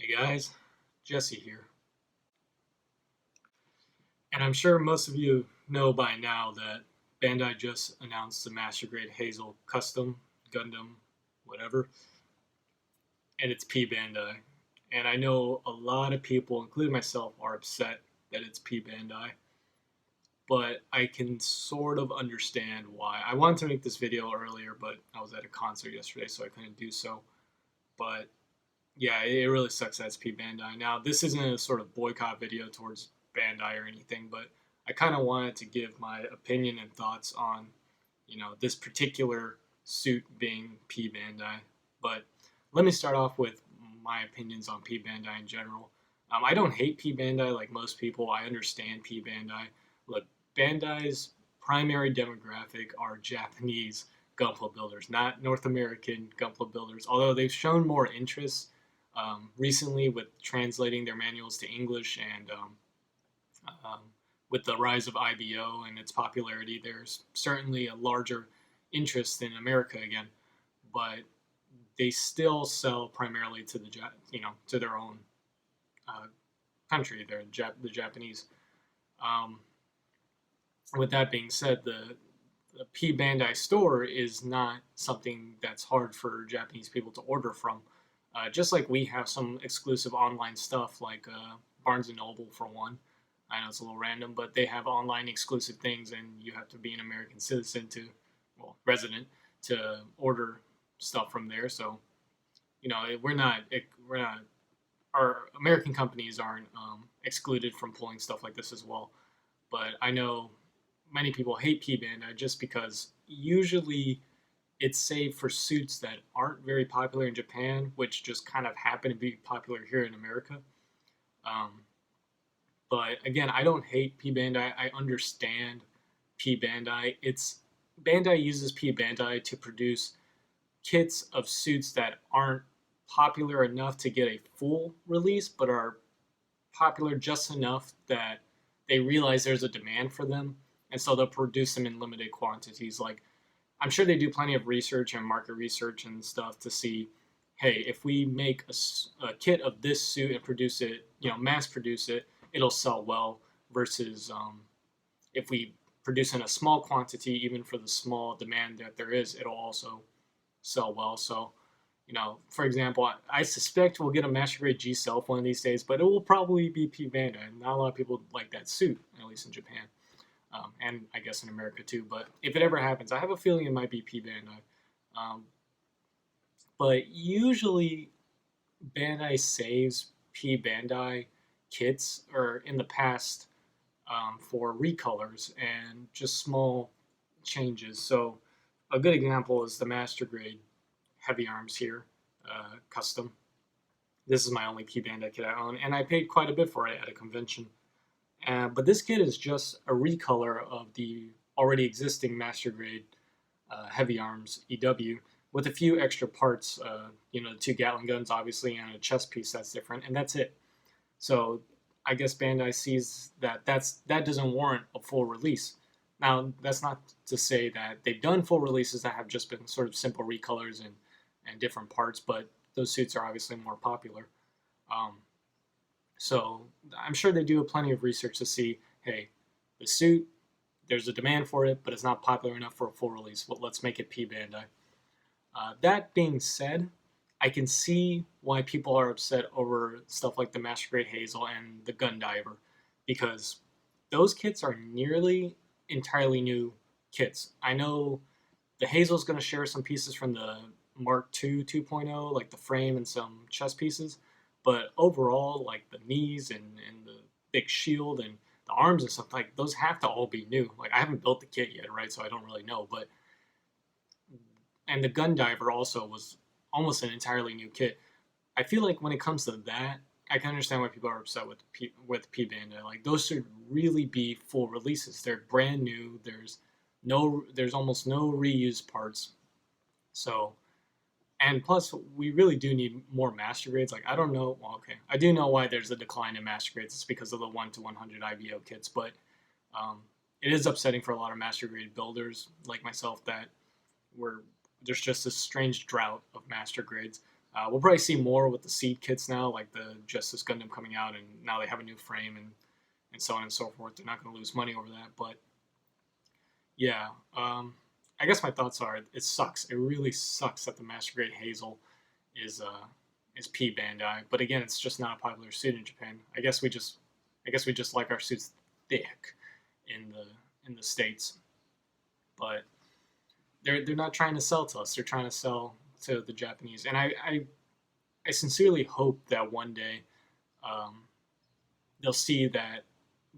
Hey guys, Jesse here. And I'm sure most of you know by now that Bandai just announced the Master Grade HAZEL Custom Gundam, whatever, and it's P-Bandai. And I know a lot of people, including myself, are upset that it's P-Bandai, but I can sort of understand why. I wanted to make this video earlier, but I was at a concert yesterday, so I couldn't do so. But yeah, it really sucks that it's P Bandai. Now, this isn't a sort of boycott video towards Bandai or anything, but I kind of wanted to give my opinion and thoughts on, this particular suit being P Bandai. But let me start off with my opinions on P Bandai in general. I don't hate P Bandai like most people. I understand P Bandai. Look, Bandai's primary demographic are Japanese gunpla builders, not North American gunpla builders. Although they've shown more interest recently with translating their manuals to English and um, with the rise of IBO and its popularity, there's certainly a larger interest in America again. But they still sell primarily to to their own uh, country, the Japanese. Um, with that being said, the P Bandai store is not something that's hard for Japanese people to order from. Just like we have some exclusive online stuff like Barnes and Noble for one. I know it's a little random, but they have online exclusive things, and you have to be an American citizen well, resident to order stuff from there. So we're not our American companies aren't excluded from pulling stuff like this as well. But I know many people hate P Bandai just because usually it's saved for suits that aren't very popular in Japan, which just kind of happen to be popular here in America. Um, but again, I don't hate P Bandai. I understand P Bandai. It's Bandai uses P Bandai to produce kits of suits that aren't popular enough to get a full release, but are popular just enough that they realize there's a demand for them, and so they'll produce them in limited quantities. Like I'm sure they do plenty of research and market research and stuff to see, hey, if we make a kit of this suit and produce it, mass produce it, it'll sell well. Versus if we produce in a small quantity, even for the small demand that there is, it'll also sell well. So, for example, I suspect we'll get a Master Grade G Self one of these days, but it will probably be P Bandai. Not a lot of people like that suit, at least in Japan and I guess in America too. But if it ever happens, I have a feeling it might be P Bandai. Um, but usually, Bandai saves P Bandai kits or in the past for recolors and just small changes. So a good example is the Master Grade Heavy Arms here, custom. This is my only P Bandai kit I own, and I paid quite a bit for it at a convention. But this kit is just a recolor of the already existing Master Grade Heavy Arms EW with a few extra parts, the two Gatling guns, obviously, and a chest piece that's different, and that's it. So I guess Bandai sees that doesn't warrant a full release. Now, that's not to say that they've done full releases that have just been sort of simple recolors and different parts, but those suits are obviously more popular. Um, so I'm sure they do plenty of research to see, hey, the suit, there's a demand for it, but it's not popular enough for a full release. Well, let's make it P Bandai. That being said, I can see why people are upset over stuff like the Master Grade Hazel and the Gun Diver, because those kits are nearly entirely new kits. I know the Hazel's going to share some pieces from the Mark II 2.0, like the frame and some chest pieces, but overall, like the knees and the big shield and the arms and stuff, like those have to all be new. Like I haven't built the kit yet, right? So I don't really know. But and the Gun Diver also was almost an entirely new kit. I feel like when it comes to that, I can understand why people are upset with P Bandai. Like those should really be full releases. They're brand new. There's almost no reused parts. So and plus, we really do need more master grades. Like, I don't know. Well, okay. I do know why there's a decline in master grades. It's because of the 1 to 100 IBO kits. But um, it is upsetting for a lot of master grade builders like myself that there's just this strange drought of master grades. We'll probably see more with the seed kits now, like the Justice Gundam coming out, and now they have a new frame and so on and so forth. They're not going to lose money over that, but yeah, I guess my thoughts are it sucks. It really sucks that the master grade Hazel is P-Bandai, but again, it's just not a popular suit in Japan. I guess we just like our suits thick in the states, but they're not trying to sell to us. They're trying to sell to the Japanese, and I sincerely hope that one day um, they'll see that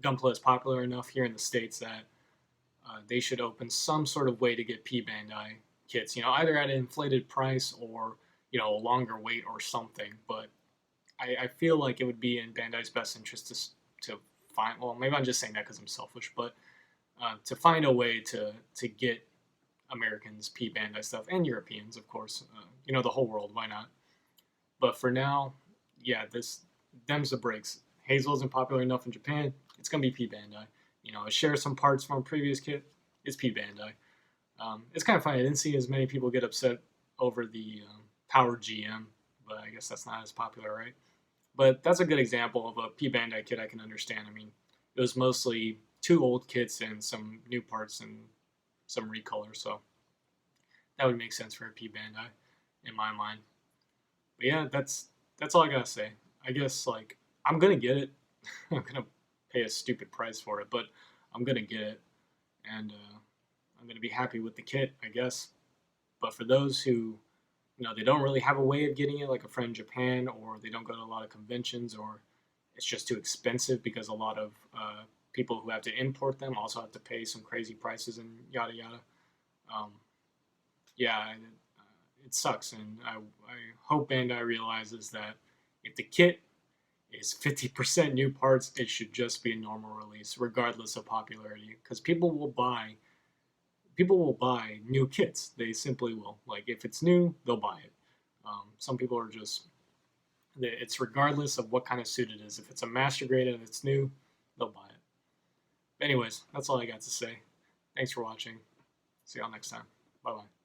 Gunpla is popular enough here in the states that they should open some sort of way to get P Bandai kits. You know, either at an inflated price or a longer wait or something. But I feel like it would be in Bandai's best interest to find. Well, maybe I'm just saying that because I'm selfish, but to find a way to get Americans P Bandai stuff and Europeans, of course. The whole world. Why not? But for now, yeah, them's the breaks. Hazel isn't popular enough in Japan. It's gonna be P Bandai. It shares some parts from a previous kit. It's P Bandai. It's kind of funny. I didn't see as many people get upset over the Power GM, but I guess that's not as popular, right? But that's a good example of a P Bandai kit I can understand. I mean, it was mostly two old kits and some new parts and some recolor, so that would make sense for a P Bandai in my mind. But yeah, that's all I gotta say. I guess like I'm gonna get it. I'm gonna pay a stupid price for it, but I'm gonna get it, and I'm gonna be happy with the kit, I guess. But for those who they don't really have a way of getting it, like a friend in Japan, or they don't go to a lot of conventions, or it's just too expensive because a lot of people who have to import them also have to pay some crazy prices and yada yada. Um, yeah, it sucks, and I hope Bandai realizes that if the kit is 50% new parts, it should just be a normal release, regardless of popularity, because people will buy new kits. They simply will. Like if it's new, they'll buy it. Some people are just. It's regardless of what kind of suit it is. If it's a master grade and it's new, they'll buy it. But anyways, that's all I got to say. Thanks for watching. See y'all next time. Bye bye.